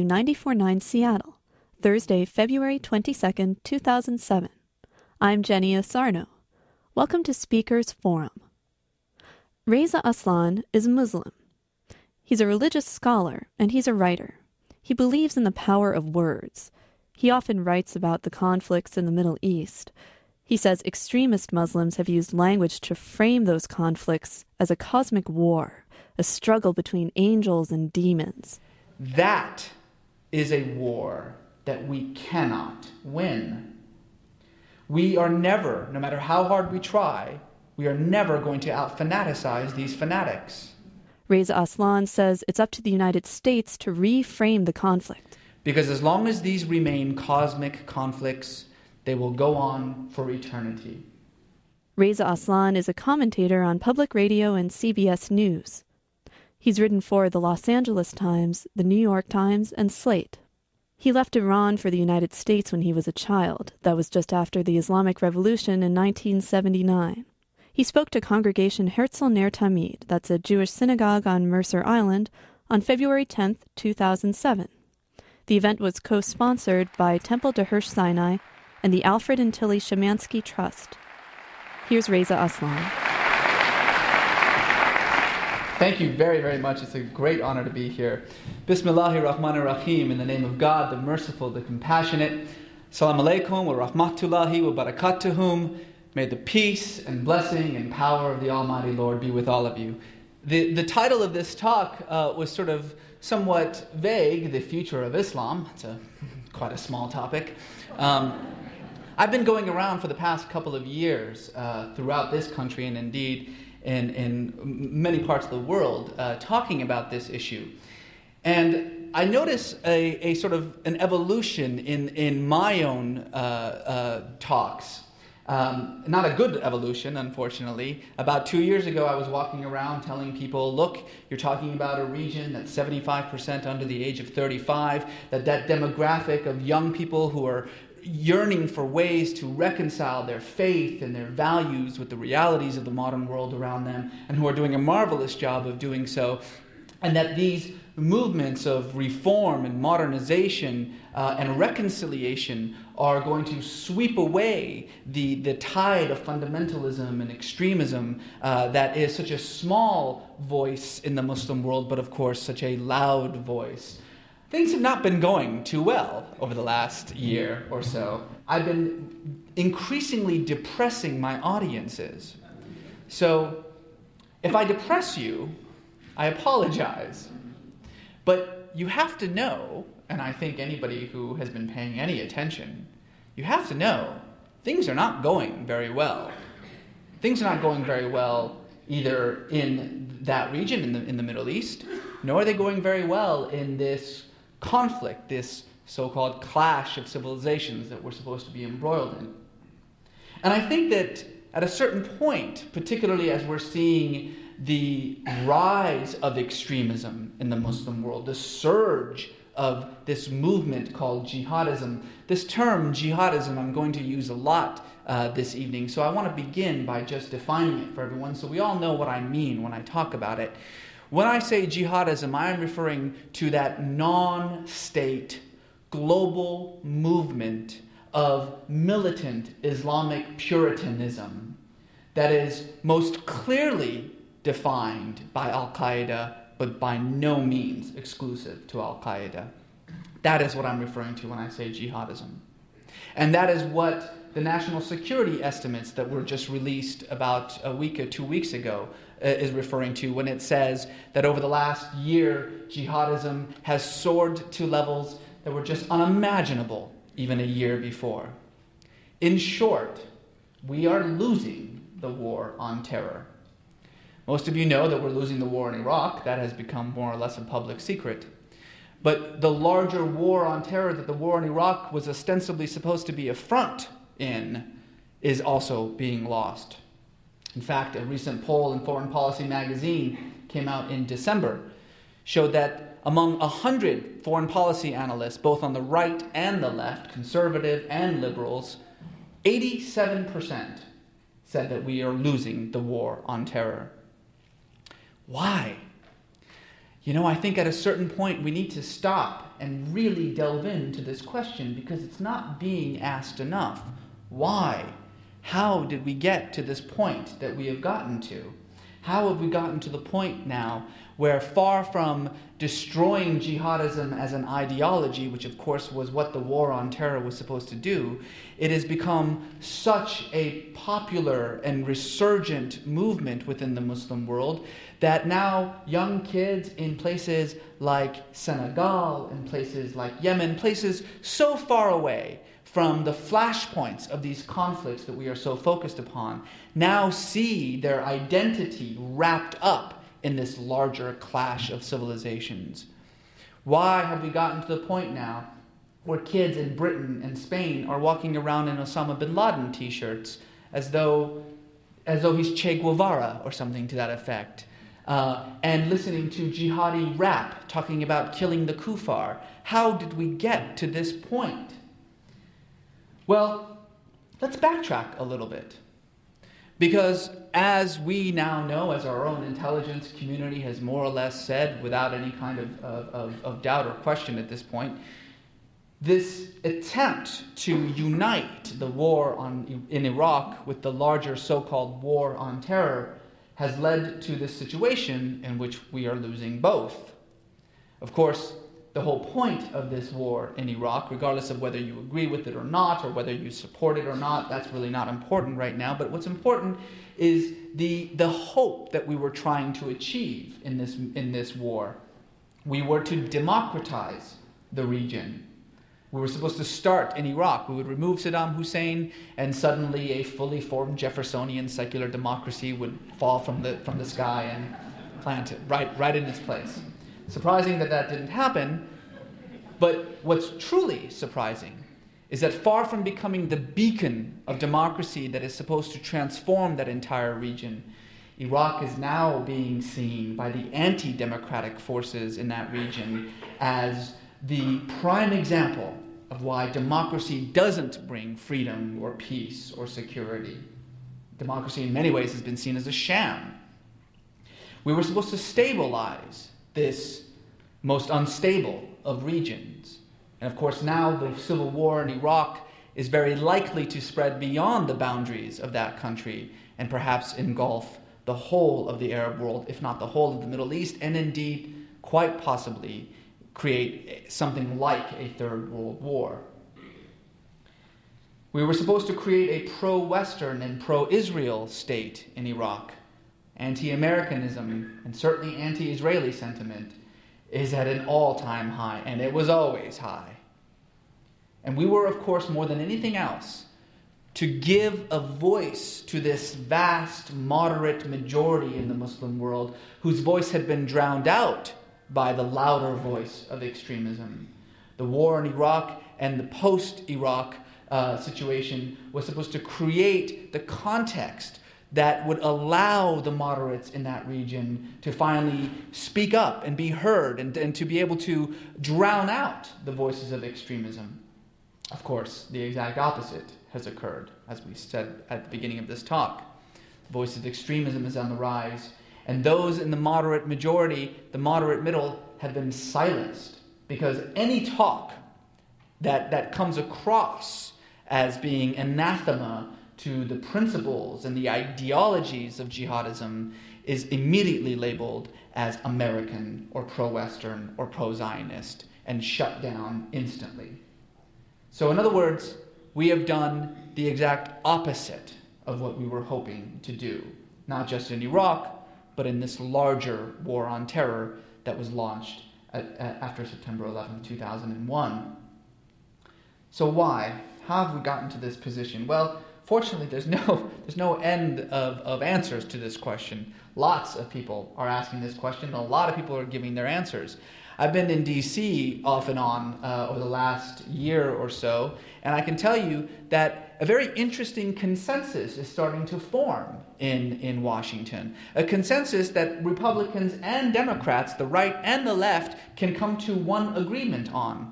94.9 Seattle, Thursday, February 22nd, 2007. I'm Jenny Asarno. Welcome to Speakers Forum. Reza Aslan is Muslim. He's a religious scholar, and he's a writer. He believes in the power of words. He often writes about the conflicts in the Middle East. He says extremist Muslims have used language to frame those conflicts as a cosmic war, a struggle between angels and demons. That is a war that we cannot win. We are never, no matter how hard we try, we are never going to out-fanaticize these fanatics. Reza Aslan says it's up to the United States to reframe the conflict. Because as long as these remain cosmic conflicts, they will go on for eternity. Reza Aslan is a commentator on public radio and CBS News. He's written for the Los Angeles Times, the New York Times, and Slate. He left Iran for the United States when he was a child. That was just after the Islamic Revolution in 1979. He spoke to congregation Herzl Ner Tamid, that's a Jewish synagogue on Mercer Island, on February 10, 2007. The event was co-sponsored by Temple de Hirsch Sinai and the Alfred and Tilly Shemansky Trust. Here's Reza Aslan. Thank you very, very much. It's a great honor to be here. Bismillahirrahmanirrahim, in the name of God, the merciful, the compassionate. Assalamu alaikum wa rahmatullahi wa barakatuhum. May the peace and blessing and power of the Almighty Lord be with all of you. The title of this talk was sort of somewhat vague, the future of Islam. It's quite a small topic. I've been going around for the past couple of years throughout this country and indeed in many parts of the world talking about this issue. And I notice a sort of an evolution in my own talks. Not a good evolution, unfortunately. About 2 years ago, I was walking around telling people, look, you're talking about a region that's 75% under the age of 35, that demographic of young people who are yearning for ways to reconcile their faith and their values with the realities of the modern world around them, and who are doing a marvelous job of doing so, and that these movements of reform and modernization and reconciliation are going to sweep away the tide of fundamentalism and extremism that is such a small voice in the Muslim world, but of course such a loud voice. Things have not been going too well over the last year or so. I've been increasingly depressing my audiences. So if I depress you, I apologize. But you have to know, and I think anybody who has been paying any attention, you have to know things are not going very well. Things are not going very well either in that region, in the Middle East, nor are they going very well in this conflict, this so-called clash of civilizations that we're supposed to be embroiled in. And I think that at a certain point, particularly as we're seeing the rise of extremism in the Muslim world, the surge of this movement called jihadism. This term, jihadism, I'm going to use a lot this evening, so I want to begin by just defining it for everyone so we all know what I mean when I talk about it. When I say jihadism, I am referring to that non-state global movement of militant Islamic Puritanism that is most clearly defined by Al-Qaeda, but by no means exclusive to Al-Qaeda. That is what I'm referring to when I say jihadism. And that is what the national security estimates that were just released about a week or 2 weeks ago is referring to when it says that over the last year, jihadism has soared to levels that were just unimaginable even a year before. In short, we are losing the war on terror. Most of you know that we're losing the war in Iraq. That has become more or less a public secret. But the larger war on terror that the war in Iraq was ostensibly supposed to be a front in is also being lost. In fact, a recent poll in Foreign Policy magazine came out in December, showed that among 100 foreign policy analysts, both on the right and the left, conservative and liberals, 87% said that we are losing the war on terror. Why? You know, I think at a certain point we need to stop and really delve into this question because it's not being asked enough. Why? How did we get to this point that we have gotten to? How have we gotten to the point now where, far from destroying jihadism as an ideology, which of course was what the war on terror was supposed to do, it has become such a popular and resurgent movement within the Muslim world that now young kids in places like Senegal, in places like Yemen, places so far away from the flashpoints of these conflicts that we are so focused upon, now see their identity wrapped up in this larger clash of civilizations. Why have we gotten to the point now where kids in Britain and Spain are walking around in Osama bin Laden t-shirts as though he's Che Guevara or something to that effect, and listening to jihadi rap talking about killing the kuffar? How did we get to this point? Well, let's backtrack a little bit. Because as we now know, as our own intelligence community has more or less said without any kind of doubt or question at this point, this attempt to unite the war in Iraq with the larger so-called war on terror has led to this situation in which we are losing both. Of course, the whole point of this war in Iraq, regardless of whether you agree with it or not, or whether you support it or not, that's really not important right now. But what's important is the hope that we were trying to achieve in this war. We were to democratize the region. We were supposed to start in Iraq. We would remove Saddam Hussein, and suddenly a fully formed Jeffersonian secular democracy would fall from the sky and plant it right in its place. Surprising that didn't happen, but what's truly surprising is that far from becoming the beacon of democracy that is supposed to transform that entire region, Iraq is now being seen by the anti-democratic forces in that region as the prime example of why democracy doesn't bring freedom or peace or security. Democracy in many ways has been seen as a sham. We were supposed to stabilize this most unstable of regions. And of course now the civil war in Iraq is very likely to spread beyond the boundaries of that country and perhaps engulf the whole of the Arab world, if not the whole of the Middle East, and indeed quite possibly create something like a third world war. We were supposed to create a pro-Western and pro-Israel state in Iraq. Anti-Americanism and certainly anti-Israeli sentiment is at an all-time high, and it was always high. And we were, of course, more than anything else, to give a voice to this vast, moderate majority in the Muslim world whose voice had been drowned out by the louder voice of extremism. The war in Iraq and the post-Iraq situation was supposed to create the context that would allow the moderates in that region to finally speak up and be heard and to be able to drown out the voices of extremism. Of course, the exact opposite has occurred, as we said at the beginning of this talk. The voice of extremism is on the rise, and those in the moderate majority, the moderate middle, have been silenced because any talk that comes across as being anathema to the principles and the ideologies of jihadism is immediately labeled as American or pro-Western or pro-Zionist and shut down instantly. So in other words, we have done the exact opposite of what we were hoping to do, not just in Iraq, but in this larger war on terror that was launched after September 11, 2001. So why? How have we gotten to this position? Well, fortunately, there's no end of answers to this question. Lots of people are asking this question, and a lot of people are giving their answers. I've been in D.C. off and on over the last year or so, and I can tell you that a very interesting consensus is starting to form in Washington. A consensus that Republicans and Democrats, the right and the left, can come to one agreement on.